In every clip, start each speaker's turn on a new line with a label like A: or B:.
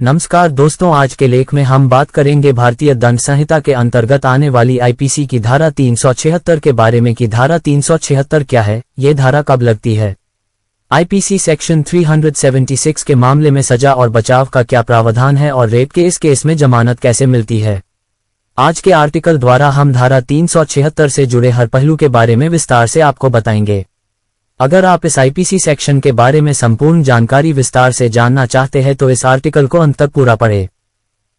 A: नमस्कार दोस्तों, आज के लेख में हम बात करेंगे भारतीय दंड संहिता के अंतर्गत आने वाली आईपीसी की धारा 376 के बारे में कि धारा 376 क्या है, ये धारा कब लगती है। आईपीसी सेक्शन 376 के मामले में सजा और बचाव का क्या प्रावधान है और रेप के इस केस में जमानत कैसे मिलती है। आज के आर्टिकल द्वारा हम धारा 376 से जुड़े हर पहलू के बारे में विस्तार से आपको बताएंगे। अगर आप इस आईपीसी सेक्शन के बारे में संपूर्ण जानकारी विस्तार से जानना चाहते हैं तो इस आर्टिकल को अंत तक पूरा पढ़ें।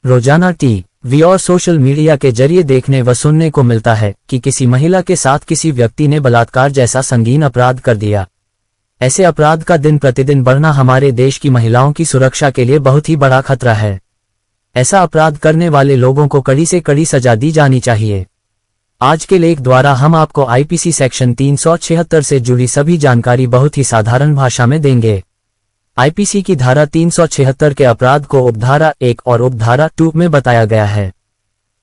A: रोजाना टीवी और सोशल मीडिया के जरिए देखने व सुनने को मिलता है कि किसी महिला के साथ किसी व्यक्ति ने बलात्कार जैसा संगीन अपराध कर दिया। ऐसे अपराध का दिन प्रतिदिन बढ़ना हमारे देश की महिलाओं की सुरक्षा के लिए बहुत ही बड़ा खतरा है। ऐसा अपराध करने वाले लोगों को कड़ी से कड़ी सजा दी जानी चाहिए। आज के लेख द्वारा हम आपको आईपीसी सेक्शन 376 से जुड़ी सभी जानकारी बहुत ही साधारण भाषा में देंगे। आईपीसी की धारा 376 के अपराध को उपधारा 1 और उपधारा 2 में बताया गया है।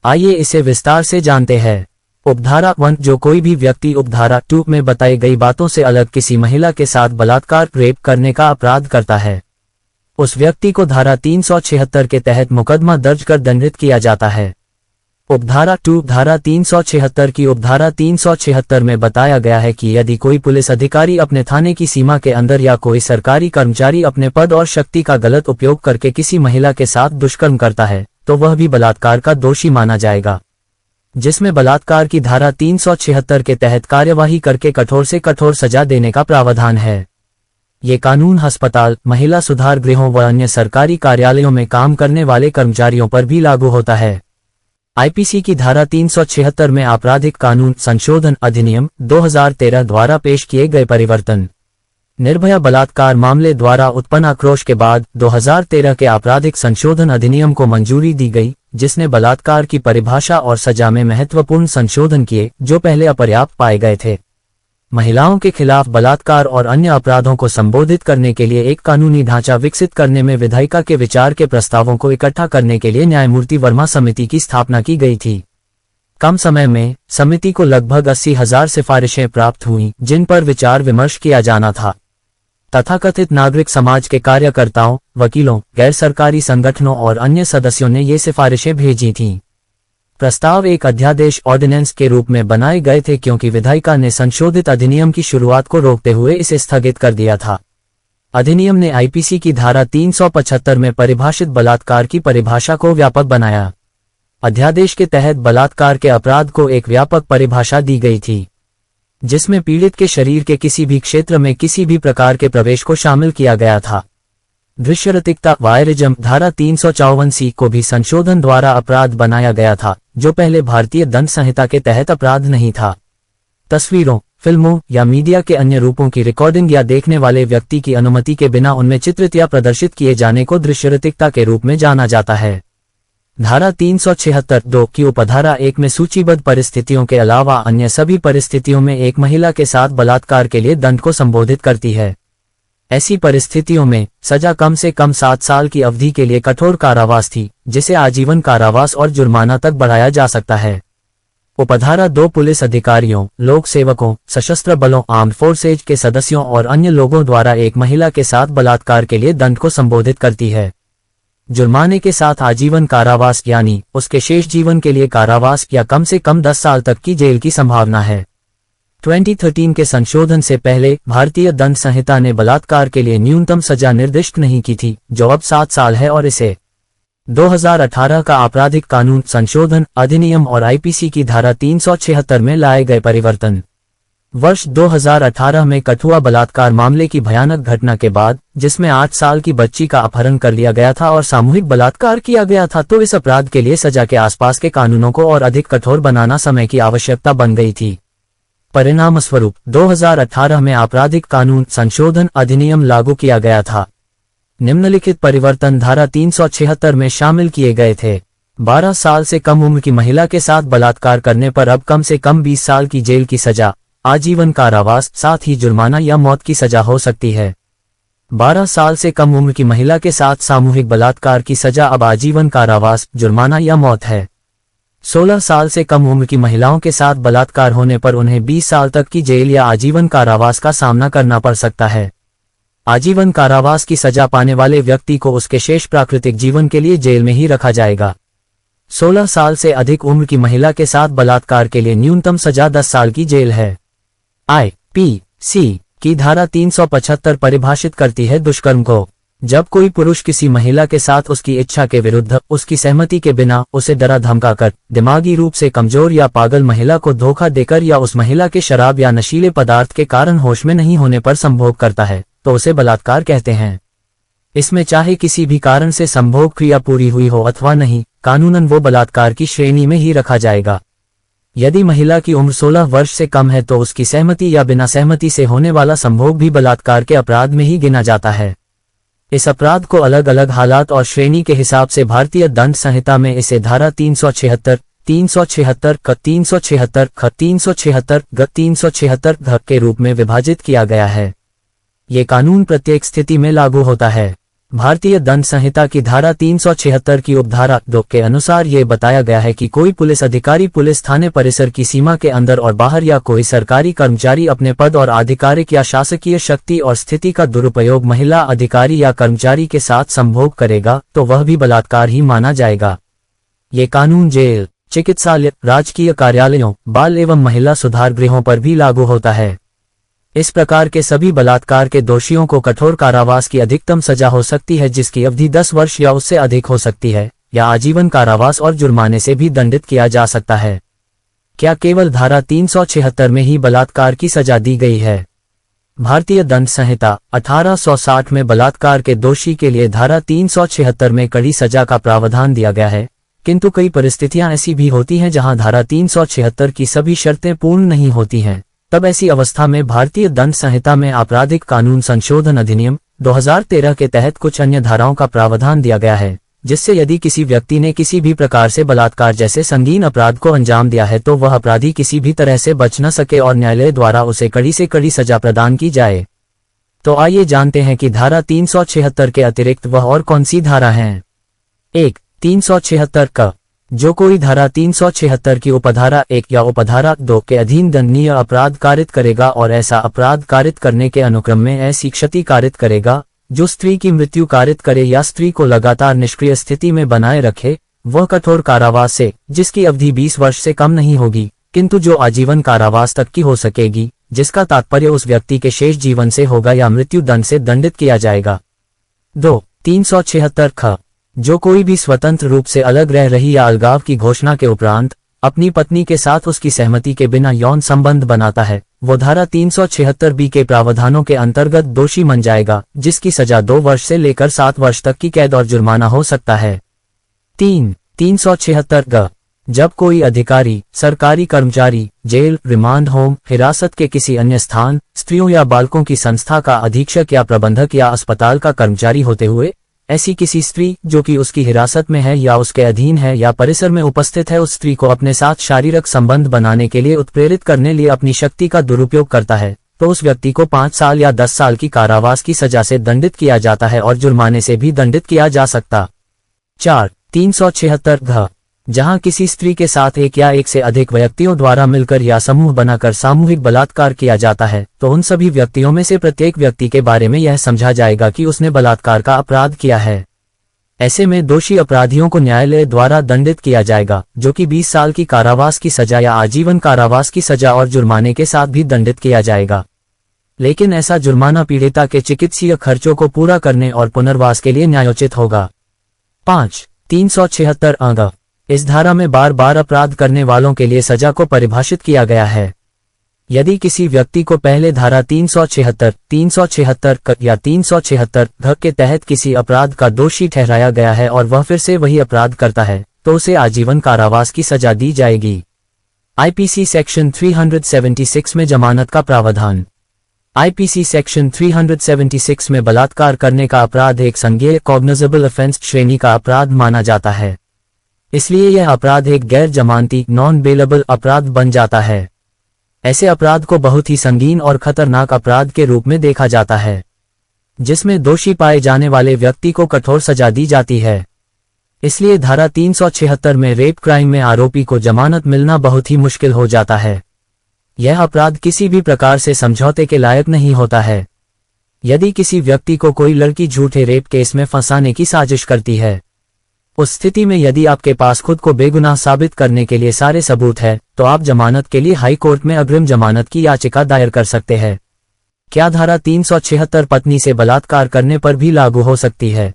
A: आइए इसे विस्तार से जानते हैं। उपधारा 1, जो कोई भी व्यक्ति उपधारा 2 में बताई गई बातों से अलग किसी महिला के साथ बलात्कार रेप करने का अपराध करता है, उस व्यक्ति को धारा 376 के तहत मुकदमा दर्ज कर दंडित किया जाता है। उपधारा 2, धारा 376 की उपधारा 376 में बताया गया है कि यदि कोई पुलिस अधिकारी अपने थाने की सीमा के अंदर या कोई सरकारी कर्मचारी अपने पद और शक्ति का गलत उपयोग करके किसी महिला के साथ दुष्कर्म करता है तो वह भी बलात्कार का दोषी माना जाएगा, जिसमें बलात्कार की धारा 376 के तहत कार्यवाही करके कठोर से कठोर सजा देने का प्रावधान है। ये कानून अस्पताल, महिला सुधार गृहों व अन्य सरकारी कार्यालयों में काम करने वाले कर्मचारियों पर भी लागू होता है। आईपीसी की धारा 376 में आपराधिक कानून संशोधन अधिनियम 2013 द्वारा पेश किए गए परिवर्तन। निर्भया बलात्कार मामले द्वारा उत्पन्न आक्रोश के बाद 2013 के आपराधिक संशोधन अधिनियम को मंजूरी दी गई, जिसने बलात्कार की परिभाषा और सजा में महत्वपूर्ण संशोधन किए जो पहले अपर्याप्त पाए गए थे। महिलाओं के खिलाफ बलात्कार और अन्य अपराधों को संबोधित करने के लिए एक कानूनी ढांचा विकसित करने में विधायिका के विचार के प्रस्तावों को इकट्ठा करने के लिए न्यायमूर्ति वर्मा समिति की स्थापना की गई थी। कम समय में समिति को लगभग 80,000 सिफारिशें प्राप्त हुईं, जिन पर विचार विमर्श किया जाना था। तथाकथित नागरिक समाज के कार्यकर्ताओं, वकीलों, गैर सरकारी संगठनों और अन्य सदस्यों ने ये सिफारिशें भेजी थीं। प्रस्ताव एक अध्यादेश ऑर्डिनेंस के रूप में बनाए गए थे क्योंकि विधायिका ने संशोधित अधिनियम की शुरुआत को रोकते हुए इसे स्थगित कर दिया था। अधिनियम ने आईपीसी की धारा 375 में परिभाषित बलात्कार की परिभाषा को व्यापक बनाया। अध्यादेश के तहत बलात्कार के अपराध को एक व्यापक परिभाषा दी गई थी, जिसमें पीड़ित के शरीर के किसी भी क्षेत्र में किसी भी प्रकार के प्रवेश को शामिल किया गया था। दृश्यरतिकता वायरिज्म धारा 354C को भी संशोधन द्वारा अपराध बनाया गया था, जो पहले भारतीय दंड संहिता के तहत अपराध नहीं था। तस्वीरों, फिल्मों या मीडिया के अन्य रूपों की रिकॉर्डिंग या देखने वाले व्यक्ति की अनुमति के बिना उनमें चित्रित या प्रदर्शित किए जाने को दृश्यरतिकता के रूप में जाना जाता है। धारा 376(2) की उपधारा 1 में सूचीबद्ध परिस्थितियों के अलावा अन्य सभी परिस्थितियों में एक महिला के साथ बलात्कार के लिए दंड को संबोधित करती है। ऐसी परिस्थितियों में सजा कम से कम 7 साल की अवधि के लिए कठोर कारावास थी, जिसे आजीवन कारावास और जुर्माना तक बढ़ाया जा सकता है। उपधारा 2 पुलिस अधिकारियों, लोक सेवकों, सशस्त्र बलों, आर्म्ड फोर्सेज के सदस्यों और अन्य लोगों द्वारा एक महिला के साथ बलात्कार के लिए दंड को संबोधित करती है। जुर्माने के साथ आजीवन कारावास यानी उसके शेष जीवन के लिए कारावास या कम से कम 10 साल तक की जेल की संभावना है। 2013 के संशोधन से पहले भारतीय दंड संहिता ने बलात्कार के लिए न्यूनतम सजा निर्दिष्ट नहीं की थी, जो अब 7 साल है, और इसे 2018 का आपराधिक कानून संशोधन अधिनियम और आईपीसी की धारा 376 में लाए गए परिवर्तन। वर्ष 2018 में कठुआ बलात्कार मामले की भयानक घटना के बाद, जिसमें 8 साल की बच्ची का अपहरण कर लिया गया था और सामूहिक बलात्कार किया गया था, तो इस अपराध के लिए सजा के आसपास के कानूनों को और अधिक कठोर बनाना समय की आवश्यकता बन गई थी। परिणामस्वरूप 2018 में आपराधिक कानून संशोधन अधिनियम लागू किया गया था। निम्नलिखित परिवर्तन धारा 376 में शामिल किए गए थे। 12 साल से कम उम्र की महिला के साथ बलात्कार करने पर अब कम से कम 20 साल की जेल की सजा, आजीवन कारावास, साथ ही जुर्माना या मौत की सजा हो सकती है। 12 साल से कम उम्र की महिला के साथ सामूहिक बलात्कार की सजा अब आजीवन कारावास, जुर्माना या मौत है। 16 साल से कम उम्र की महिलाओं के साथ बलात्कार होने पर उन्हें 20 साल तक की जेल या आजीवन कारावास का सामना करना पड़ सकता है। आजीवन कारावास की सजा पाने वाले व्यक्ति को उसके शेष प्राकृतिक जीवन के लिए जेल में ही रखा जाएगा। 16 साल से अधिक उम्र की महिला के साथ बलात्कार के लिए न्यूनतम सजा 10 साल की जेल है। आईपीसी की धारा 375 परिभाषित करती है दुष्कर्म को, जब कोई पुरुष किसी महिला के साथ उसकी इच्छा के विरुद्ध, उसकी सहमति के बिना, उसे डरा धमकाकर, दिमागी रूप से कमजोर या पागल महिला को धोखा देकर या उस महिला के शराब या नशीले पदार्थ के कारण होश में नहीं होने पर संभोग करता है तो उसे बलात्कार कहते हैं। इसमें चाहे किसी भी कारण से संभोग क्रिया पूरी हुई हो अथवा नहीं, कानूनन वो बलात्कार की श्रेणी में ही रखा जाएगा। यदि महिला की उम्र 16 वर्ष से कम है तो उसकी सहमति या बिना सहमति से होने वाला संभोग भी बलात्कार के अपराध में ही गिना जाता है। इस अपराध को अलग अलग हालात और श्रेणी के हिसाब से भारतीय दंड संहिता में इसे धारा 376, 376 क, 376 ख, 376 ग, 376 घ के रूप में विभाजित किया गया है। ये कानून प्रत्येक स्थिति में लागू होता है। भारतीय दंड संहिता की धारा 376 की उपधारा 2 के अनुसार ये बताया गया है कि कोई पुलिस अधिकारी पुलिस थाने परिसर की सीमा के अंदर और बाहर या कोई सरकारी कर्मचारी अपने पद और आधिकारिक या शासकीय शक्ति और स्थिति का दुरुपयोग महिला अधिकारी या कर्मचारी के साथ संभोग करेगा तो वह भी बलात्कार ही माना जाएगा। ये कानून जेल, चिकित्सालय, राजकीय कार्यालयों, बाल एवं महिला सुधार गृहों पर भी लागू होता है। इस प्रकार के सभी बलात्कार के दोषियों को कठोर कारावास की अधिकतम सजा हो सकती है जिसकी अवधि 10 वर्ष या उससे अधिक हो सकती है, या आजीवन कारावास और जुर्माने से भी दंडित किया जा सकता है। क्या केवल धारा 376 में ही बलात्कार की सजा दी गई है? भारतीय दंड संहिता 1860 में बलात्कार के दोषी के लिए धारा 376 में कड़ी सजा का प्रावधान दिया गया है, किंतु कई परिस्थितियां ऐसी भी होती हैं जहां धारा 376 की सभी शर्तें पूर्ण नहीं होती हैं। तब ऐसी अवस्था में भारतीय दंड संहिता में आपराधिक कानून संशोधन अधिनियम 2013 के तहत कुछ अन्य धाराओं का प्रावधान दिया गया है, जिससे यदि किसी व्यक्ति ने किसी भी प्रकार से बलात्कार जैसे संगीन अपराध को अंजाम दिया है तो वह अपराधी किसी भी तरह से बच न सके और न्यायालय द्वारा उसे कड़ी से कड़ी सजा प्रदान की जाए। तो आइए जानते हैं कि धारा 376 के अतिरिक्त वह और कौन सी धारा हैं। 1. 376 क, जो कोई धारा 376 की उपधारा 1 या उपधारा 2 के अधीन दंडनीय अपराध कारित करेगा और ऐसा अपराध कारित करने के अनुक्रम में ऐसी क्षति कारित करेगा जो स्त्री की मृत्यु कारित करे या स्त्री को लगातार निष्क्रिय स्थिति में बनाए रखे, वह कठोर कारावास से, जिसकी अवधि 20 वर्ष से कम नहीं होगी किंतु जो आजीवन कारावास तक की हो सकेगी, जिसका तात्पर्य उस व्यक्ति के शेष जीवन से होगा या मृत्यु दंड से दंडित किया जाएगा। 2. 376 ख, जो कोई भी स्वतंत्र रूप से अलग रह रही या अलगाव की घोषणा के उपरांत अपनी पत्नी के साथ उसकी सहमति के बिना यौन संबंध बनाता है, वो धारा 376 बी के प्रावधानों के अंतर्गत दोषी मन जाएगा, जिसकी सजा 2 वर्ष से लेकर 7 वर्ष तक की कैद और जुर्माना हो सकता है। 3. 376 ग, जब कोई अधिकारी, सरकारी कर्मचारी, जेल, रिमांड होम, हिरासत के किसी अन्य स्थान, स्त्रियों या बालकों की संस्था का अधीक्षक या प्रबंधक या अस्पताल का कर्मचारी होते हुए ऐसी किसी स्त्री जो कि उसकी हिरासत में है या उसके अधीन है या परिसर में उपस्थित है उस स्त्री को अपने साथ शारीरिक संबंध बनाने के लिए उत्प्रेरित करने लिए अपनी शक्ति का दुरुपयोग करता है तो उस व्यक्ति को 5 साल या 10 साल की कारावास की सजा से दंडित किया जाता है और जुर्माने से भी दंडित किया जा सकता। 4. 376 घ, जहां किसी स्त्री के साथ एक या एक से अधिक व्यक्तियों द्वारा मिलकर या समूह बनाकर सामूहिक बलात्कार किया जाता है तो उन सभी व्यक्तियों में से प्रत्येक व्यक्ति के बारे में यह समझा जाएगा कि उसने बलात्कार का अपराध किया है। ऐसे में दोषी अपराधियों को न्यायालय द्वारा दंडित किया जाएगा, जो कि 20 साल की कारावास की सजा या आजीवन कारावास की सजा और जुर्माने के साथ भी दंडित किया जाएगा। लेकिन ऐसा जुर्माना पीड़िता के चिकित्सीय खर्चों को पूरा करने और पुनर्वास के लिए न्यायोचित होगा। 5. 376 अंग, इस धारा में बार बार अपराध करने वालों के लिए सजा को परिभाषित किया गया है। यदि किसी व्यक्ति को पहले धारा 376, 376 क या 376 घ के तहत किसी अपराध का दोषी ठहराया गया है और वह फिर से वही अपराध करता है तो उसे आजीवन कारावास की सजा दी जाएगी। आईपीसी सेक्शन 376 में जमानत का प्रावधान। आईपीसी सेक्शन 376 में बलात्कार करने का अपराध एक संज्ञेय कॉग्निजेबल ऑफेंस श्रेणी का अपराध माना जाता है, इसलिए यह अपराध एक गैर जमानती नॉन बेलेबल अपराध बन जाता है। ऐसे अपराध को बहुत ही संगीन और खतरनाक अपराध के रूप में देखा जाता है, जिसमें दोषी पाए जाने वाले व्यक्ति को कठोर सजा दी जाती है। इसलिए धारा 376 में रेप क्राइम में आरोपी को जमानत मिलना बहुत ही मुश्किल हो जाता है। यह अपराध किसी भी प्रकार से समझौते के लायक नहीं होता है। यदि किसी व्यक्ति को कोई लड़की झूठे रेप केस में फंसाने की साजिश करती है, उस स्थिति में यदि आपके पास खुद को बेगुनाह साबित करने के लिए सारे सबूत है, तो आप जमानत के लिए हाई कोर्ट में अग्रिम जमानत की याचिका दायर कर सकते हैं। क्या धारा 376 पत्नी से बलात्कार करने पर भी लागू हो सकती है?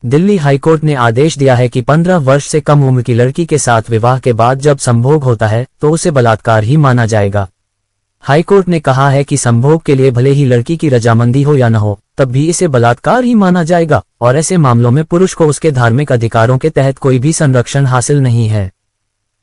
A: दिल्ली हाईकोर्ट ने आदेश दिया है कि 15 वर्ष से कम उम्र की लड़की के साथ विवाह के बाद जब संभोग होता है तो उसे बलात्कार ही माना जाएगा। हाईकोर्ट ने कहा है कि संभोग के लिए भले ही लड़की की रजामंदी हो या न हो, तब भी इसे बलात्कार ही माना जाएगा और ऐसे मामलों में पुरुष को उसके धार्मिक अधिकारों के तहत कोई भी संरक्षण हासिल नहीं है।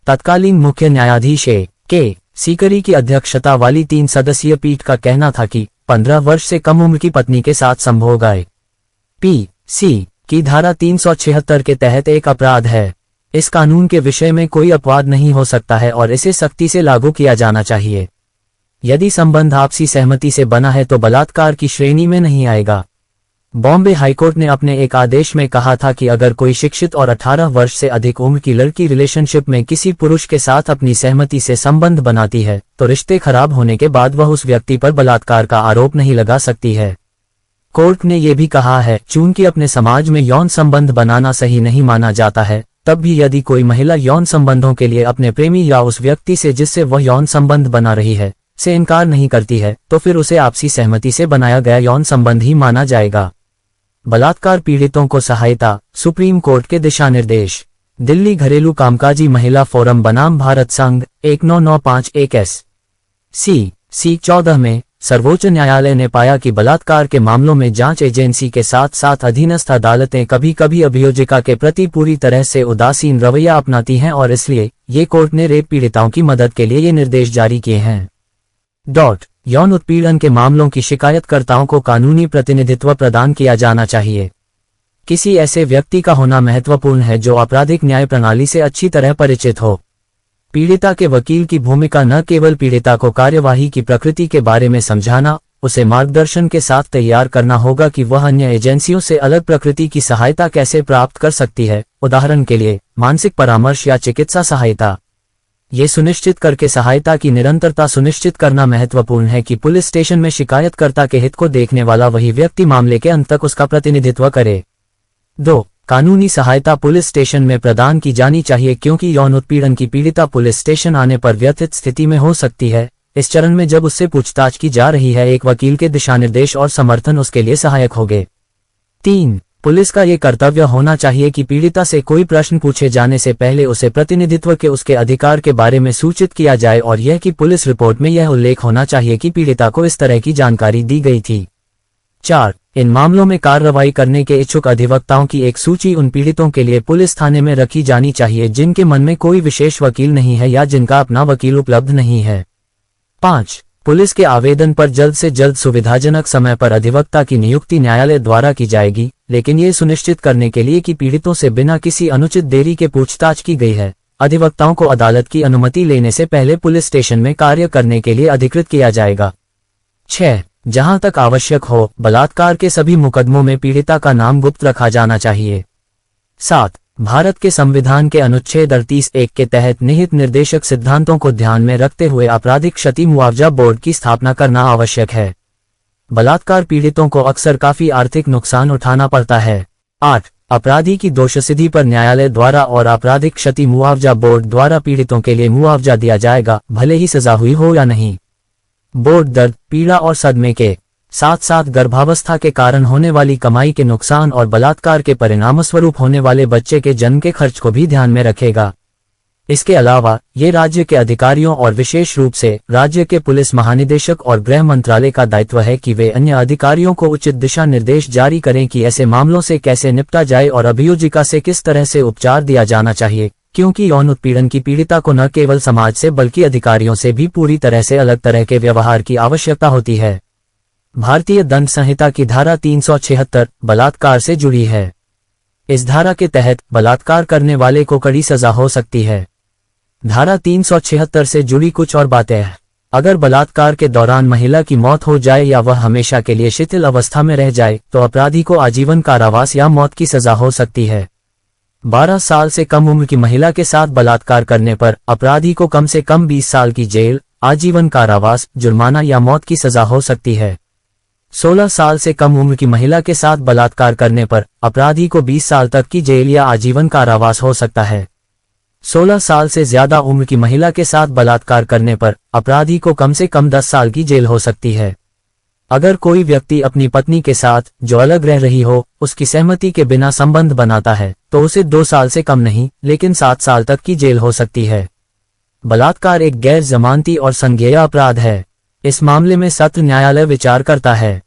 A: तत्कालीन मुख्य न्यायाधीश के सीकरी की अध्यक्षता वाली 3 सदस्यीय पीठ का कहना था कि 15 वर्ष से कम उम्र की पत्नी के साथ संभोग IPC की धारा 376 के तहत एक अपराध है। इस कानून के विषय में कोई अपवाद नहीं हो सकता है और इसे सख्ती से लागू किया जाना चाहिए। यदि संबंध आपसी सहमति से बना है तो बलात्कार की श्रेणी में नहीं आएगा। बॉम्बे हाईकोर्ट ने अपने एक आदेश में कहा था कि अगर कोई शिक्षित और 18 वर्ष से अधिक उम्र की लड़की रिलेशनशिप में किसी पुरुष के साथ अपनी सहमति से संबंध बनाती है तो रिश्ते खराब होने के बाद वह उस व्यक्ति पर बलात्कार का आरोप नहीं लगा सकती है। कोर्ट ने यह भी कहा है, चूंकि अपने समाज में यौन संबंध बनाना सही नहीं माना जाता है, तब भी यदि कोई महिला यौन संबंधों के लिए अपने प्रेमी या उस व्यक्ति से जिससे वह यौन संबंध बना रही है से इनकार नहीं करती है तो फिर उसे आपसी सहमति से बनाया गया यौन संबंध ही माना जाएगा। बलात्कार पीड़ितों को सहायता, सुप्रीम कोर्ट के दिशा निर्देश। दिल्ली घरेलू कामकाजी महिला फोरम बनाम भारत संघ 1995-1 में सर्वोच्च न्यायालय ने पाया कि बलात्कार के मामलों में जांच एजेंसी के साथ साथ अधीनस्थ अदालतें कभी कभी अभियोजिका के प्रति पूरी तरह से उदासीन रवैया अपनाती हैं और इसलिए ये कोर्ट ने रेप पीड़िताओं की मदद के लिए ये निर्देश जारी किए हैं। यौन उत्पीड़न के मामलों की शिकायतकर्ताओं को कानूनी प्रतिनिधित्व प्रदान किया जाना चाहिए। किसी ऐसे व्यक्ति का होना महत्वपूर्ण है जो आपराधिक न्याय प्रणाली से अच्छी तरह परिचित हो। पीड़िता के वकील की भूमिका न केवल पीड़िता को कार्यवाही की प्रकृति के बारे में समझाना, उसे मार्गदर्शन के साथ तैयार करना होगा कि वह अन्य एजेंसियों से अलग प्रकृति की सहायता कैसे प्राप्त कर सकती है, उदाहरण के लिए मानसिक परामर्श या चिकित्सा सहायता। ये सुनिश्चित करके सहायता की निरंतरता सुनिश्चित करना महत्वपूर्ण है कि पुलिस स्टेशन में शिकायतकर्ता के हित को देखने वाला वही व्यक्ति मामले के अंत तक उसका प्रतिनिधित्व करे। 2. कानूनी सहायता पुलिस स्टेशन में प्रदान की जानी चाहिए क्योंकि यौन उत्पीड़न की पीड़िता पुलिस स्टेशन आने पर व्यथित स्थिति में हो सकती है। इस चरण में जब उससे पूछताछ की जा रही है, एक वकील के दिशानिर्देश और समर्थन उसके लिए सहायक होंगे। 3. पुलिस का ये कर्तव्य होना चाहिए कि पीड़िता से कोई प्रश्न पूछे जाने से पहले उसे प्रतिनिधित्व के उसके अधिकार के बारे में सूचित किया जाए और यह कि पुलिस रिपोर्ट में यह उल्लेख होना चाहिए कि पीड़िता को इस तरह की जानकारी दी गई थी। 4. इन मामलों में कार्रवाई करने के इच्छुक अधिवक्ताओं की एक सूची उन पीड़ितों के लिए पुलिस थाने में रखी जानी चाहिए जिनके मन में कोई विशेष वकील नहीं है या जिनका अपना वकील उपलब्ध नहीं है। 5. पुलिस के आवेदन पर जल्द से जल्द सुविधाजनक समय पर अधिवक्ता की नियुक्ति न्यायालय द्वारा की जाएगी, लेकिन ये सुनिश्चित करने के लिए कि पीड़ितों से बिना किसी अनुचित देरी के पूछताछ की गई है, अधिवक्ताओं को अदालत की अनुमति लेने से पहले पुलिस स्टेशन में कार्य करने के लिए अधिकृत किया जाएगा। 6. जहां तक आवश्यक हो, बलात्कार के सभी मुकदमों में पीड़िता का नाम गुप्त रखा जाना चाहिए। 7. भारत के संविधान के अनुच्छेद 38(1) के तहत निहित निर्देशक सिद्धांतों को ध्यान में रखते हुए आपराधिक क्षति मुआवजा बोर्ड की स्थापना करना आवश्यक है। बलात्कार पीड़ितों को अक्सर काफी आर्थिक नुकसान उठाना पड़ता है। 8. अपराधी की दोषसिद्धि पर न्यायालय द्वारा और आपराधिक क्षति मुआवजा बोर्ड द्वारा पीड़ितों के लिए मुआवजा दिया जाएगा, भले ही सजा हुई हो या नहीं। बोर्ड दर्द, पीड़ा और सदमे के साथ साथ गर्भावस्था के कारण होने वाली कमाई के नुकसान और बलात्कार के परिणामस्वरूप होने वाले बच्चे के जन्म के खर्च को भी ध्यान में रखेगा। इसके अलावा ये राज्य के अधिकारियों और विशेष रूप से राज्य के पुलिस महानिदेशक और गृह मंत्रालय का दायित्व है कि वे अन्य अधिकारियों को उचित दिशा निर्देश जारी करें कि ऐसे मामलों से कैसे निपटा जाए और अभियोजिका से किस तरह से उपचार दिया जाना चाहिए, क्योंकि यौन उत्पीड़न की पीड़िता को न केवल समाज से बल्कि अधिकारियों से भी पूरी तरह से अलग तरह के व्यवहार की आवश्यकता होती है। भारतीय दंड संहिता की धारा 376 बलात्कार से जुड़ी है। इस धारा के तहत बलात्कार करने वाले को कड़ी सजा हो सकती है। धारा 376 से जुड़ी कुछ और बातें हैं। अगर बलात्कार के दौरान महिला की मौत हो जाए या वह हमेशा के लिए शिथिल अवस्था में रह जाए तो अपराधी को आजीवन कारावास या मौत की सजा हो सकती है। 12 साल से कम उम्र की महिला के साथ बलात्कार करने पर अपराधी को कम से कम 20 साल की जेल, आजीवन कारावास, जुर्माना या मौत की सजा हो सकती है। 16 साल से कम उम्र की महिला के साथ बलात्कार करने पर अपराधी को 20 साल तक की जेल या आजीवन कारावास हो सकता है। 16 साल से ज्यादा उम्र की महिला के साथ बलात्कार करने पर अपराधी को कम से कम 10 साल की जेल हो सकती है। अगर कोई व्यक्ति अपनी पत्नी के साथ, जो अलग रह रही हो, उसकी सहमति के बिना संबंध बनाता है तो उसे 2 साल से कम नहीं लेकिन 7 साल तक की जेल हो सकती है। बलात्कार एक गैर जमानती और संज्ञेय अपराध है। इस मामले में सत्र न्यायालय विचार करता है।